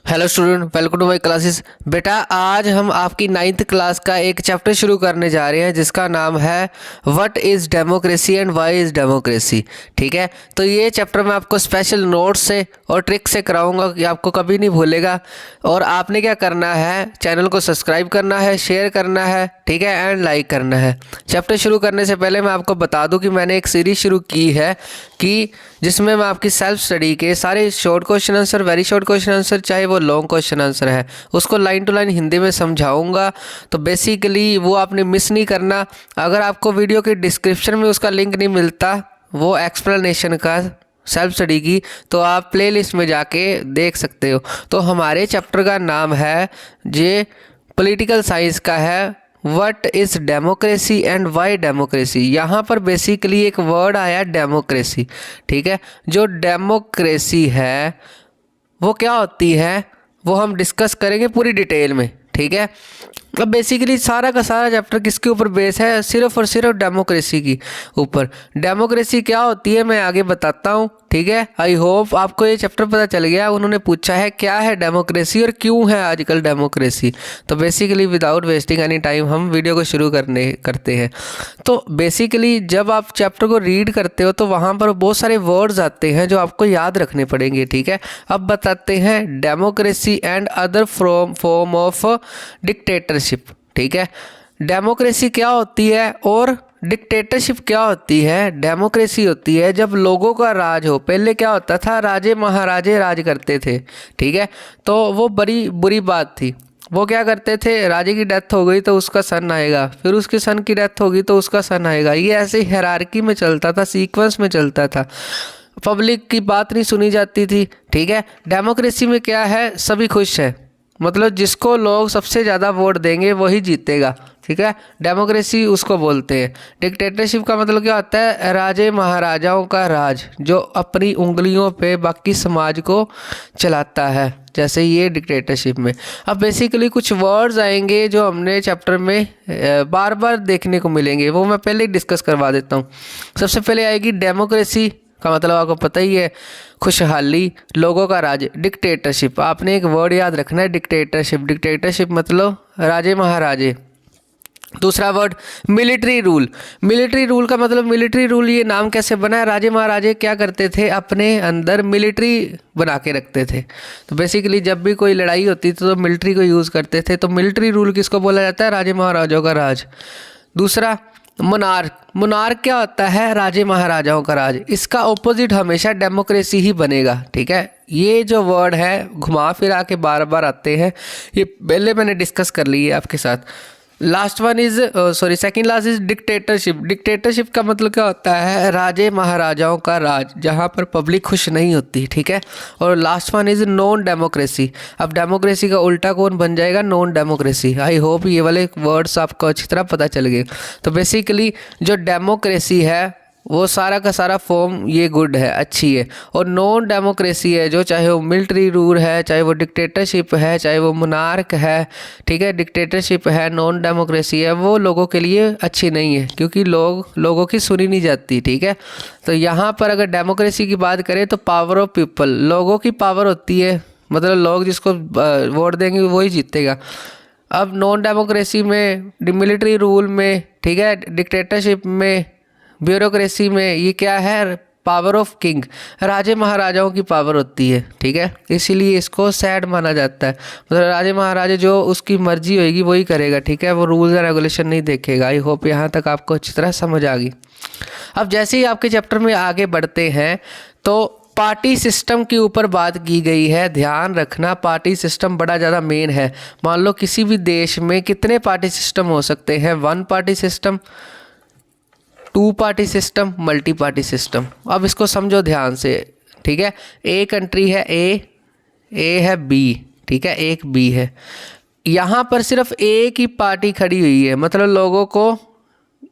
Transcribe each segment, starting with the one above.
Hello student, welcome to my classes. बेटा, आज हम आपकी 9th क्लास का एक चैप्टर शुरू करने जा रहे हैं जिसका नाम है what is democracy and why is democracy. ठीक है, तो ये चैप्टर मैं आपको स्पेशल नोट्स से और ट्रिक से कराऊंगा कि आपको कभी नहीं भूलेगा। और आपने क्या करना है, चैनल को सब्सक्राइब करना है, शेयर करना है, ठीक है, एंड लाइक करना है। चैप्टर शुरू करने से पहले मैं आपको बता दूं कि मैंने एक सीरीज शुरू की है कि जिसमें मैं आपकी सेल्फ स्टडी के सारे short question answer, very short question answer, चाहे वो लॉन्ग क्वेश्चन आंसर है, उसको लाइन टू लाइन हिंदी में समझाऊंगा। तो बेसिकली वो आपने मिस नहीं करना। अगर आपको वीडियो के डिस्क्रिप्शन में उसका लिंक नहीं मिलता, वो एक्सप्लेनेशन का सेल्फ स्टडी की, तो आप प्लेलिस्ट में जाके देख सकते हो। तो हमारे चैप्टर का नाम है, जे पॉलिटिकल साइंस का है, what is democracy and Y democracy. यहाँ पर बेसिकली एक वर्ड आया डेमोक्रेसी। ठीक है, जो डेमोक्रेसी है वो क्या होती है वो हम डिस्कस करेंगे पूरी डिटेल में। ठीक है, अब बेसिकली सारा का सारा चैप्टर किसके ऊपर बेस है, सिर्फ और सिर्फ डेमोक्रेसी की ऊपर। डेमोक्रेसी क्या होती है मैं आगे बताता हूँ। ठीक है, आई होप आपको ये चैप्टर पता चल गया। उन्होंने पूछा है क्या है डेमोक्रेसी और क्यों है आजकल डेमोक्रेसी। तो basically without wasting any time हम वीडियो को शुरू करते हैं। तो बेसिकली जब आप चैप्टर को रीड करते हो तो वहाँ पर बहुत सारे वर्ड्स आते हैं जो आपको याद रखने पड़ेंगे। ठीक है, अब बताते हैं democracy and other form of dictatorship. ठीक है, डेमोक्रेसी क्या होती है और डिक्टेटरशिप क्या होती है। डेमोक्रेसी होती है जब लोगों का राज हो। पहले क्या होता था, राजे महाराजे राज करते थे। ठीक है, तो वो बड़ी बुरी बात थी। वो क्या करते थे, राजे की डेथ हो गई तो उसका सन आएगा, फिर उसके सन की डेथ होगी तो उसका सन आएगा। ये ऐसे हायरार्की में चलता था, सीक्वेंस में चलता था, पब्लिक की बात नहीं सुनी जाती थी। ठीक है, डेमोक्रेसी में क्या है, सभी खुश है, मतलब जिसको लोग सबसे ज़्यादा वोट देंगे वही जीतेगा। ठीक है, डेमोक्रेसी उसको बोलते हैं। डिक्टेटरशिप का मतलब क्या होता है, राजे महाराजाओं का राज जो अपनी उंगलियों पे बाकी समाज को चलाता है, जैसे ये डिक्टेटरशिप में। अब बेसिकली कुछ वर्ड्स आएंगे जो हमने चैप्टर में बार बार देखने को मिलेंगे, वो मैं पहले ही डिस्कस करवा देता हूँ। सबसे पहले आएगी डेमोक्रेसी का मतलब आपको पता ही है, खुशहाली, लोगों का राज। डिक्टेटरशिप, आपने एक वर्ड याद रखना है, डिक्टेटरशिप। डिक्टेटरशिप मतलब राजे महाराजे। दूसरा word military rule. Military rule का मतलब, मिलिट्री रूल ये नाम कैसे बना है, राजे महाराजे क्या करते थे, अपने अंदर मिलिट्री बना के रखते थे। तो बेसिकली जब भी कोई लड़ाई होती थी तो मिलिट्री को यूज़ करते थे। तो मिलिट्री रूल किसको बोला जाता है, राजे महाराजाओं का राज। दूसरा मोनार्क। मोनार्क क्या होता है, राजे महाराजाओं का राज। इसका ऑपोजिट हमेशा डेमोक्रेसी ही बनेगा। ठीक है, ये जो वर्ड है घुमा फिरा के बार बार आते हैं, ये पहले मैंने डिस्कस कर ली है आपके साथ। Last one is second last is dictatorship. Dictatorship का मतलब क्या होता है, राजे महाराजाओं का राज जहाँ पर पब्लिक खुश नहीं होती। ठीक है, और last one is non democracy. अब डेमोक्रेसी का उल्टा कौन बन जाएगा, नॉन डेमोक्रेसी। आई होप ये वाले वर्ड्स आपको अच्छी तरह पता चल गए। तो बेसिकली जो डेमोक्रेसी है वो सारा का सारा फॉर्म ये गुड है, अच्छी है। और नॉन डेमोक्रेसी है जो, चाहे वो मिलिट्री रूल है, चाहे वो डिक्टेटरशिप है, चाहे वो मोनार्क है, ठीक है, डिक्टेटरशिप है, नॉन डेमोक्रेसी है, वो लोगों के लिए अच्छी नहीं है क्योंकि लोगों की सुनी नहीं जाती। ठीक है, तो यहाँ पर अगर डेमोक्रेसी की बात करें तो पावर ऑफ पीपल, लोगों की पावर होती है, मतलब लोग जिसको वोट देंगे वही जीतेगा। अब नॉन डेमोक्रेसी में, मिलिट्री रूल में, ठीक है, डिक्टेटरशिप में, ब्यूरोक्रेसी में, ये क्या है, पावर ऑफ किंग, राजे महाराजाओं की पावर होती है। ठीक है, इसीलिए इसको सैड माना जाता है। मतलब राजे महाराजे जो उसकी मर्जी होगी वही करेगा। ठीक है, वो रूल्स एंड रेगुलेशन नहीं देखेगा। आई होप यहाँ तक आपको अच्छी तरह समझ आ गई। अब जैसे ही आपके चैप्टर में आगे बढ़ते हैं तो पार्टी सिस्टम के ऊपर बात की गई है। ध्यान रखना, पार्टी सिस्टम बड़ा ज़्यादा मेन है। मान लो किसी भी देश में कितने पार्टी सिस्टम हो सकते हैं, 1 party system, 2 party system, multi party system. अब इसको समझो ध्यान से। ठीक है, ए कंट्री है, ए है बी, ठीक है, एक बी है। यहाँ पर सिर्फ एक ही पार्टी खड़ी हुई है, मतलब लोगों को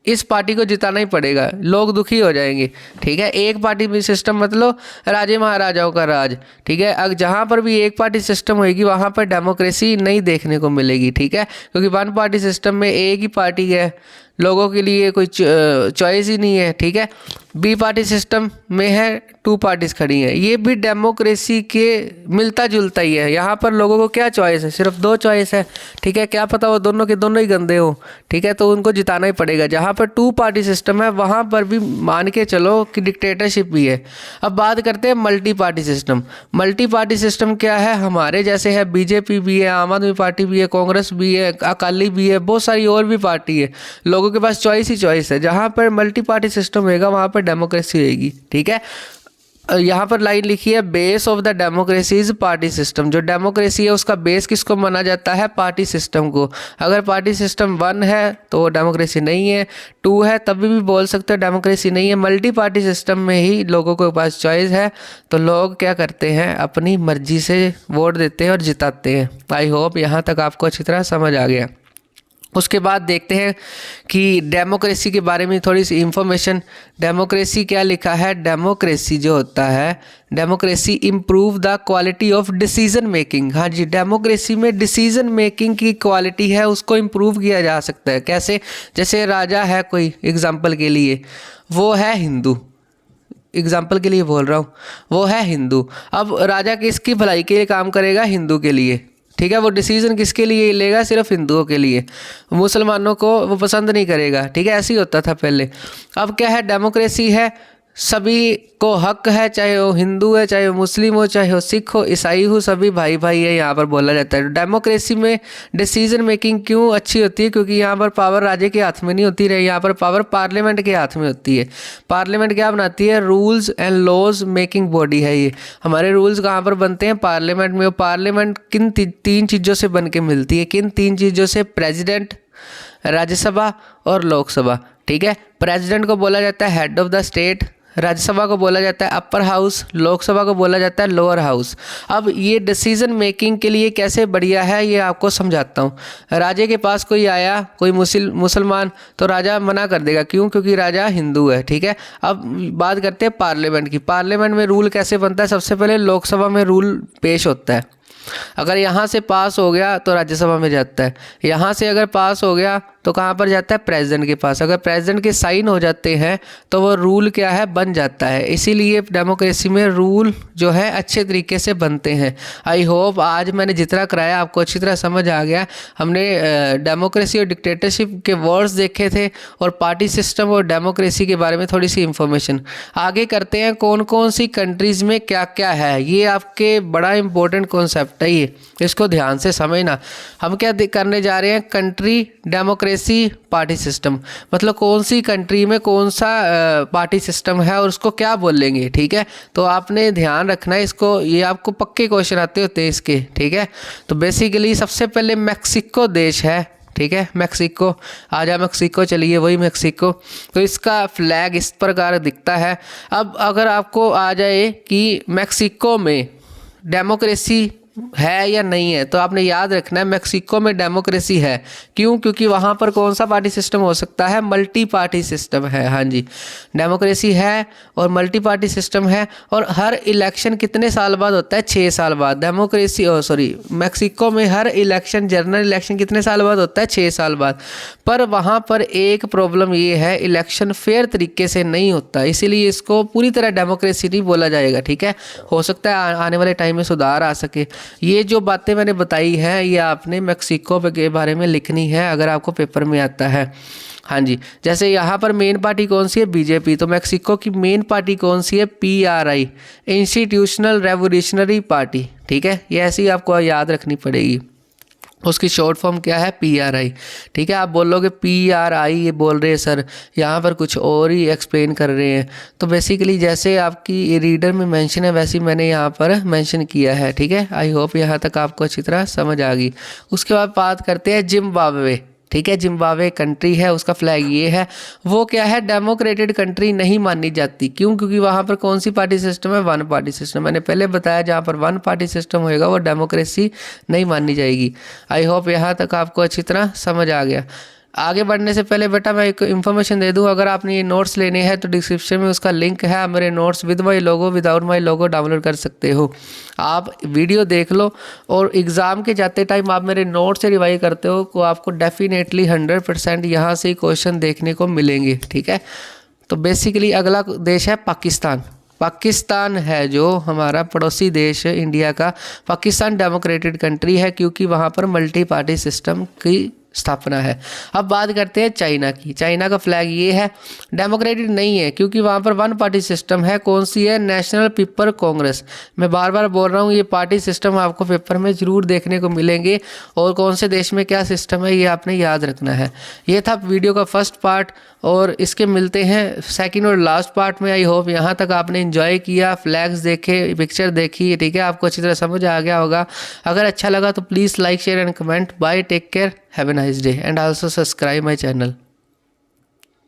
इस पार्टी को जिताना ही पड़ेगा, लोग दुखी हो जाएंगे। ठीक है, एक पार्टी भी सिस्टम मतलब राजे महाराजाओं का राज। ठीक है, अब जहाँ पर भी एक पार्टी सिस्टम होगी वहाँ पर डेमोक्रेसी नहीं देखने को मिलेगी। ठीक है, क्योंकि 1 पार्टी सिस्टम में एक ही पार्टी है लोगों के लिए कोई चॉइस ही नहीं है, ठीक है। बी पार्टी सिस्टम में है 2 पार्टीज खड़ी हैं, ये भी डेमोक्रेसी के मिलता जुलता ही है। यहाँ पर लोगों को क्या चॉइस है, सिर्फ 2 चॉइस है, ठीक है। क्या पता वो दोनों के दोनों ही गंदे हो, ठीक है, तो उनको जिताना ही पड़ेगा। जहाँ पर 2 पार्टी सिस्टम है वहाँ पर भी मान के चलो कि डिक्टेटरशिप भी है। अब बात करते हैं multi party system. Multi party system क्या है, हमारे जैसे है बीजेपी भी है, आम आदमी पार्टी भी है, कांग्रेस भी है, अकाली भी है, बहुत सारी और भी पार्टी है। लोगों के पास चॉइस ही चॉइस है। जहाँ पर मल्टी पार्टी सिस्टम होएगा वहाँ पर डेमोक्रेसी रहेगी, ठीक है। यहाँ पर लाइन लिखी है, base of the democracy is party system. जो डेमोक्रेसी है उसका बेस किसको माना जाता है, पार्टी सिस्टम को। अगर पार्टी सिस्टम 1 है तो वो डेमोक्रेसी नहीं है, 2 है तभी भी बोल सकते हो डेमोक्रेसी नहीं है। मल्टी पार्टी सिस्टम में ही लोगों के पास चॉइस है, तो लोग क्या करते हैं, अपनी मर्जी से वोट देते हैं और जिताते हैं। आई होप यहाँ तक आपको अच्छी तरह समझ आ गया। उसके बाद देखते हैं कि डेमोक्रेसी के बारे में थोड़ी सी इंफॉर्मेशन। डेमोक्रेसी क्या लिखा है, डेमोक्रेसी जो होता है, democracy improve the quality of decision making. हाँ जी, डेमोक्रेसी में डिसीजन मेकिंग की क्वालिटी है उसको इम्प्रूव किया जा सकता है। कैसे, जैसे राजा है कोई, एग्जाम्पल के लिए वो है हिंदू, एग्जाम्पल के लिए बोल रहा हूँ, वो है हिंदू। अब राजा किसकी भलाई के लिए काम करेगा, हिंदू के लिए, ठीक है। वो डिसीजन किसके लिए लेगा, सिर्फ हिंदुओं के लिए, मुसलमानों को वो पसंद नहीं करेगा, ठीक है। ऐसे ही होता था पहले। अब क्या है, डेमोक्रेसी है, सभी को हक है, चाहे वो हिंदू है, चाहे वो मुस्लिम हो, चाहे वो सिख हो, ईसाई हो, सभी भाई भाई है, यहाँ पर बोला जाता है। डेमोक्रेसी में डिसीजन मेकिंग क्यों अच्छी होती है, क्योंकि यहाँ पर पावर राजे के हाथ में नहीं होती है, यहाँ पर पावर पार्लियामेंट के हाथ में होती है। पार्लियामेंट क्या बनाती है, rules and laws making body है ये। हमारे रूल्स कहाँ पर बनते हैं, पार्लियामेंट में। पार्लियामेंट किन 3 चीज़ों से बन के मिलती है, किन 3 चीज़ों से, प्रेसिडेंट, राज्यसभा और लोकसभा, ठीक है। प्रेसिडेंट को बोला जाता है head of the state, Rajya Sabha को बोला जाता है अपर हाउस, लोकसभा को बोला जाता है लोअर हाउस। अब ये डिसीजन मेकिंग के लिए कैसे बढ़िया है ये आपको समझाता हूँ। राजे के पास कोई आया, कोई मुसलमान, तो राजा मना कर देगा, क्यों, क्योंकि राजा हिंदू है, ठीक है। अब बात करते हैं पार्लियामेंट की। पार्लियामेंट में रूल कैसे बनता है, सबसे पहले लोकसभा में रूल पेश होता है। अगर यहाँ से पास हो गया तो राज्यसभा में जाता है, यहाँ से अगर पास हो गया तो कहाँ पर जाता है, प्रेसिडेंट के पास। अगर प्रेसिडेंट के साइन हो जाते हैं तो वो रूल क्या है, बन जाता है। इसीलिए डेमोक्रेसी में रूल जो है अच्छे तरीके से बनते हैं। आई होप आज मैंने जितना कराया आपको अच्छी तरह समझ आ गया। हमने डेमोक्रेसी और डिक्टेटरशिप के वर्ड्स देखे थे और पार्टी सिस्टम और डेमोक्रेसी के बारे में थोड़ी सी इंफॉर्मेशन। आगे करते हैं कौन कौन सी कंट्रीज़ में क्या क्या है, ये आपके बड़ा इंपॉर्टेंट कॉन्सेप्ट है ये, इसको ध्यान से समझना। हम क्या करने जा रहे हैं, कंट्री डेमोक्रेसी पार्टी सिस्टम, मतलब कौन सी कंट्री में कौन सा पार्टी सिस्टम है और उसको क्या बोलेंगे, ठीक है। तो आपने ध्यान रखना है इसको, ये आपको पक्के क्वेश्चन आते होते हैं इसके, ठीक है। तो बेसिकली सबसे पहले मैक्सिको देश है, ठीक है। मैक्सिको, आजा मैक्सिको, चलिए वही मैक्सिको। तो इसका फ्लैग इस प्रकार दिखता है। अब अगर आपको आ जाए कि मैक्सिको में डेमोक्रेसी है या नहीं है, तो आपने याद रखना है मैक्सिको में डेमोक्रेसी है। क्यों, क्योंकि वहाँ पर कौन सा पार्टी सिस्टम हो सकता है, मल्टी पार्टी सिस्टम है। हाँ जी, डेमोक्रेसी है और मल्टी पार्टी सिस्टम है। और हर इलेक्शन कितने साल बाद होता है, 6 साल बाद। मैक्सिको में हर इलेक्शन, जनरल इलेक्शन कितने साल बाद होता है, 6 साल बाद। पर वहाँ पर एक प्रॉब्लम ये है, इलेक्शन फेयर तरीके से नहीं होता, इसीलिए इसको पूरी तरह डेमोक्रेसी नहीं बोला जाएगा, ठीक है। हो सकता है आने वाले टाइम में सुधार आ सके। ये जो बातें मैंने बताई हैं ये आपने मैक्सिको के बारे में लिखनी है अगर आपको पेपर में आता है। हाँ जी, जैसे यहाँ पर मेन पार्टी कौन सी है, बीजेपी। तो मैक्सिको की मेन पार्टी कौन सी है, PRI, इंस्टीट्यूशनल रेवोल्यूशनरी पार्टी, ठीक है। ये ऐसी आपको याद रखनी पड़ेगी। उसकी शॉर्ट फॉर्म क्या है, PRI, ठीक है। आप बोलोगे PRI ये बोल रहे हैं सर, यहाँ पर कुछ और ही एक्सप्लेन कर रहे हैं। तो बेसिकली जैसे आपकी रीडर में मेंशन है वैसे मैंने यहाँ पर मेंशन किया है, ठीक है। आई होप यहाँ तक आपको अच्छी तरह समझ आ गई। उसके बाद बात करते हैं जिम्बाब्वे, ठीक है। जिम्बाब्वे कंट्री है, उसका फ्लैग ये है। वो क्या है, डेमोक्रेटेड कंट्री नहीं मानी जाती। क्यों, क्योंकि वहाँ पर कौन सी पार्टी सिस्टम है, 1 पार्टी सिस्टम। मैंने पहले बताया जहाँ पर 1 पार्टी सिस्टम होएगा वो डेमोक्रेसी नहीं मानी जाएगी। आई होप यहाँ तक आपको अच्छी तरह समझ आ गया। आगे बढ़ने से पहले बेटा मैं एक इन्फॉर्मेशन दे दूं, अगर आपने ये नोट्स लेने हैं तो डिस्क्रिप्शन में उसका लिंक है, आप मेरे notes with my logo without my logo download कर सकते हो। आप वीडियो देख लो और एग्ज़ाम के जाते टाइम आप मेरे नोट्स से रिवाइज करते हो तो आपको डेफिनेटली 100% यहाँ से क्वेश्चन देखने को मिलेंगे, ठीक है। तो बेसिकली अगला देश है पाकिस्तान। पाकिस्तान है जो हमारा पड़ोसी देश इंडिया का, पाकिस्तान डेमोक्रेटिक कंट्री है क्योंकि वहाँ पर मल्टी पार्टी सिस्टम की स्थापना है। अब बात करते हैं चाइना की। चाइना का फ्लैग ये है, डेमोक्रेटिक नहीं है क्योंकि वहाँ पर वन पार्टी सिस्टम है। कौन सी है? National people Congress. मैं बार बार बोल रहा हूँ ये पार्टी सिस्टम आपको पेपर में ज़रूर देखने को मिलेंगे और कौन से देश में क्या सिस्टम है ये आपने याद रखना है। ये था वीडियो का फर्स्ट पार्ट और इसके मिलते हैं सेकंड और लास्ट पार्ट में। आई होप यहाँ तक आपने एंजॉय किया, फ्लैग्स देखे, पिक्चर देखी, ठीक है, आपको अच्छी तरह समझ आ गया होगा। अगर अच्छा लगा तो please like share and comment. Bye, take care, have a nice day and also subscribe my channel.